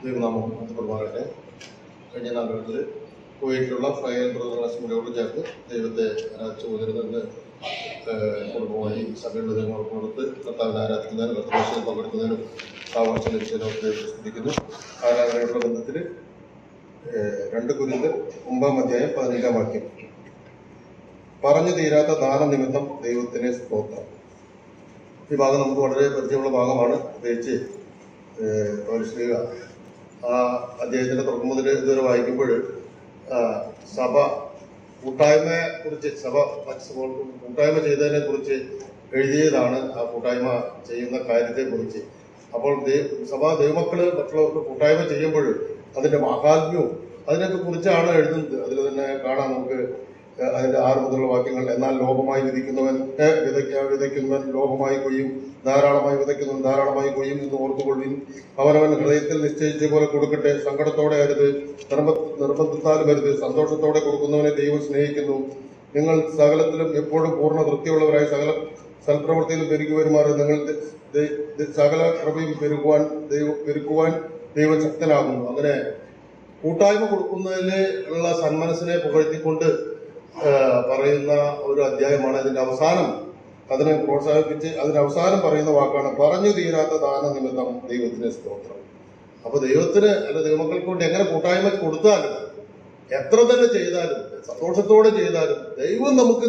ദൈവനാമം മഹത്വപ്പെടുമാറാകട്ടെ. കഴിഞ്ഞ നാളുകളിൽ കുവൈറ്റിലുള്ള ഫയൽ ബ്രദർസിനോട് ചേർത്ത് ദൈവത്തെ ആരാധിച്ചു പോകരുതെന്ന് കുടുംബമായി സഭയുടെ ദൈവങ്ങൾക്ക് കൊടുത്ത് കർത്താവിനെ ആരാധിക്കുന്നതിനും കർത്തഭാഷയിൽ പങ്കെടുക്കുന്നതിനും സാവാസം ലഭിച്ചതിനും ദൈവത്തെ സ്തുതിക്കുന്നു. ആരാധനയുള്ള ബന്ധത്തിൽ 2 കൊരിന്ത്യർ 9-15 വാക്യം. പറഞ്ഞു തീരാത്ത ദാനനിമിത്തം ദൈവത്തിന് സ്തോത്രം. ഈ ഭാഗം നമുക്ക് വളരെ പരിചയമുള്ള ഭാഗമാണ്. പ്രത്യേകിച്ച് പൗലോസ് ആ അദ്ദേഹത്തിൻ്റെ തുടക്കം മുതൽ ഇതുവരെ വായിക്കുമ്പോൾ സഭ കൂട്ടായ്മയെ കുറിച്ച് കൂട്ടായ്മ ചെയ്തതിനെ കുറിച്ച് എഴുതിയതാണ്. ആ കൂട്ടായ്മ ചെയ്യുന്ന കാര്യത്തെക്കുറിച്ച്. അപ്പോൾ സഭാ ദൈവമക്കള് മറ്റുള്ളവർക്ക് കൂട്ടായ്മ ചെയ്യുമ്പോൾ അതിൻ്റെ മഹാത്മ്യവും അതിനൊക്കെ കുറിച്ചാണ് എഴുതുന്നത്. അതിൽ തന്നെ കാണാം നമുക്ക് അതിൻ്റെ 6 മുതലുള്ള വാക്യങ്ങൾ. എന്നാൽ ലോപമായി വിധിക്കുന്നവൻ വിതയ്ക്കുന്നവൻ ലോപമായി കൊയ്യും, ധാരാളമായി വിതയ്ക്കുന്നവൻ ധാരാളമായി കൊയ്യും എന്ന് ഓർത്തുകൊള്ളുവിൻ. അവനവൻ ഹൃദയത്തിൽ നിശ്ചയിച്ച പോലെ കൊടുക്കട്ടെ. സങ്കടത്തോടെ അരുത്, നിർബന്ധത്താലും അരുത്. സന്തോഷത്തോടെ കൊടുക്കുന്നവനെ ദൈവം സ്നേഹിക്കുന്നു. നിങ്ങൾ സകലത്തിലും എപ്പോഴും പൂർണ്ണ തൃപ്തിയുള്ളവരായി സകല സൽപ്രവൃത്തിയിലും പെരുകി വരുമാറ് നിങ്ങൾ സകല കൃപയും പെരുക്കുവാൻ ദൈവം ശക്തനാകുന്നു. അങ്ങനെ കൂട്ടായ്മ കൊടുക്കുന്നതിൽ ഉള്ള സന്മനസ്സിനെ പുകഴ്ത്തിക്കൊണ്ട് പറയുന്ന ഒരു അധ്യായമാണ്. അതിന്റെ അവസാനം അതിനെ പ്രോത്സാഹിപ്പിച്ച് അതിന്റെ അവസാനം പറയുന്ന വാക്കാണ് പറഞ്ഞു തീരാത്ത ദാന നിമിത്തം ദൈവത്തിന് സ്തോത്രം. അപ്പൊ ദൈവത്തിന് ദൈവമക്കൾക്ക് കൊണ്ട് എങ്ങനെ കൂട്ടായ്മ കൊടുത്താലും എത്ര തന്നെ ചെയ്താലും സന്തോഷത്തോടെ ചെയ്താലും ദൈവം നമുക്ക്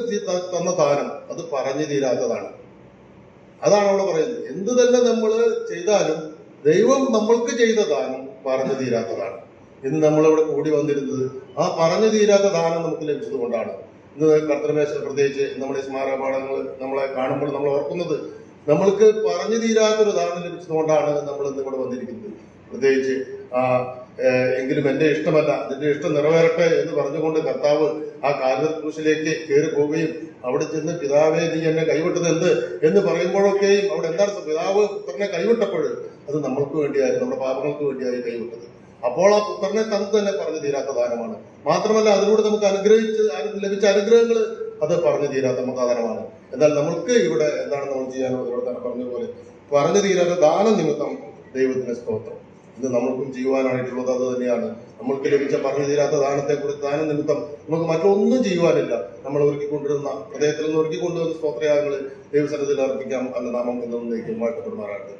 തന്ന ദാനം അത് പറഞ്ഞു തീരാത്തതാണ്. അതാണ് അവിടെ പറയുന്നത്. എന്ത് തന്നെ നമ്മൾ ചെയ്താലും ദൈവം നമ്മൾക്ക് ചെയ്ത ദാനം പറഞ്ഞു തീരാത്തതാണ്. ഇന്ന് നമ്മളിവിടെ കൂടി വന്നിരുന്നത് ആ പറഞ്ഞു തീരാത്ത ദാനം നമുക്ക് ലഭിച്ചത് കൊണ്ടാണ്. ഇന്ന് കർത്തൃമേശ പ്രത്യേകിച്ച് നമ്മുടെ സ്മാരകപാഠങ്ങൾ നമ്മളെ കാണുമ്പോൾ നമ്മൾ ഓർക്കുന്നത് നമ്മൾക്ക് പറഞ്ഞു തീരാത്തൊരു ദാനം ലഭിച്ചത് കൊണ്ടാണ് നമ്മൾ ഇന്ന് ഇവിടെ വന്നിരിക്കുന്നത്. പ്രത്യേകിച്ച് എങ്കിലും എൻ്റെ ഇഷ്ടമല്ല നിന്റെ ഇഷ്ടം നിറവേറട്ടെ എന്ന് പറഞ്ഞുകൊണ്ട് കർത്താവ് ആ കാൽവരി ക്രൂശിലേക്ക് കയറി പോവുകയും അവിടെ ചെന്ന് പിതാവേ നീ എന്നെ കൈവിട്ടത് എന്ത് എന്ന് പറയുമ്പോഴൊക്കെയും അവിടെ എന്താണ് പിതാവ് പുത്രനെ കൈവിട്ടപ്പോൾ അത് നമ്മൾക്ക് വേണ്ടിയായിരുന്നു, നമ്മുടെ പാപങ്ങൾക്ക് വേണ്ടിയായി കൈവിട്ടത്. അപ്പോൾ ആ പുത്രനെ തന്നെ പറഞ്ഞു തീരാത്ത ദാനമാണ്. മാത്രമല്ല അതിലൂടെ നമുക്ക് ലഭിച്ച അനുഗ്രഹങ്ങൾ അത് പറഞ്ഞു തീരാത്ത ദാനമാണ്. എന്നാൽ നമ്മൾക്ക് ഇവിടെ എന്താണ് നമ്മൾ ചെയ്യാനുള്ളത്? ഇവിടെ തന്നെ പറഞ്ഞതുപോലെ പറഞ്ഞു തീരാത്ത ദാനം നിമിത്തം ദൈവത്തിന് സ്തോത്രം. ഇത് നമ്മൾക്കും ചെയ്യുവാനായിട്ടുള്ളത് അത് തന്നെയാണ്. നമ്മൾക്ക് ലഭിച്ച പറഞ്ഞു തീരാത്ത ദാനത്തെക്കുറിച്ച് ദാനം നിമിത്തം നമുക്ക് മറ്റൊന്നും ചെയ്യുവാനില്ല. നമ്മൾ ഒരുക്കിക്കൊണ്ടിരുന്ന ഹൃദയത്തിൽ നിന്ന് ഒരുക്കിക്കൊണ്ടുവന്ന സ്തോത്രയാഗങ്ങൾ ദൈവസന്നിധിയിൽ അർപ്പിക്കാം. അന്ന് നാമം എന്നേക്കും വാഴ്ത്തപ്പെടുമാറാകട്ടെ.